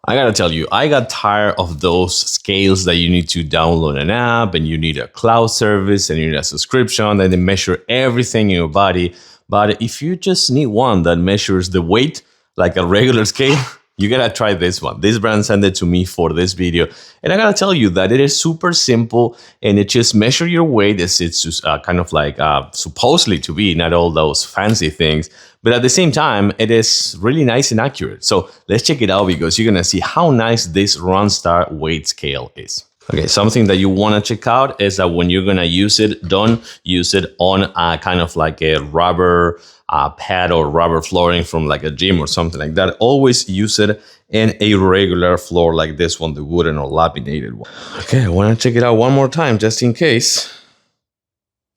I gotta tell you, I got tired of those scales that you need to download an app and you need a cloud service and you need a subscription and they measure everything in your body. But if you just need one that measures the weight like a regular scale, you gotta try this one. This brand sent it to me for this video. And I gotta tell you that it is super simple and it just measures your weight. It's just, kind of like supposedly to be, not all those fancy things. But at the same time, it is really nice and accurate. So let's check it out because you're gonna see how nice this RunStar weight scale is. Okay, something that you wanna check out is that when you're gonna use it, don't use it on kind of like a rubber pad or rubber flooring from like a gym or something like that. Always use it in a regular floor like this one, the wooden or laminated one. Okay, I wanna check it out one more time just in case.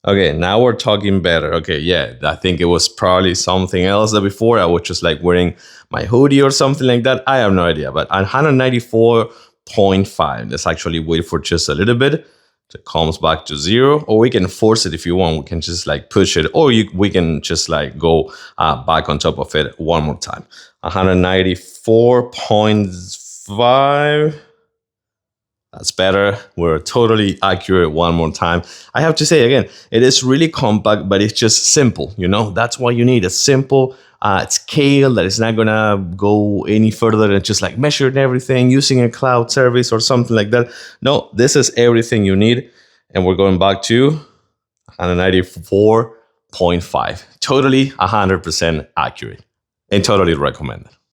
Okay, now we're talking better. Okay, yeah, I think it was probably something else that before I was just like wearing my hoodie or something like that. I have no idea, but 194.5. Let's actually wait for just a little bit. It comes back to 0, or we can force it if you want. We can just like push it, or we can just like go back on top of it one more time. 194.5. That's better. We're totally accurate one more time. I have to say again, it is really compact, but it's just simple. You know, that's why you need a simple scale that is not gonna go any further than just like measuring everything using a cloud service or something like that. No, this is everything you need. And we're going back to 194.5. Totally 100% accurate and totally recommended.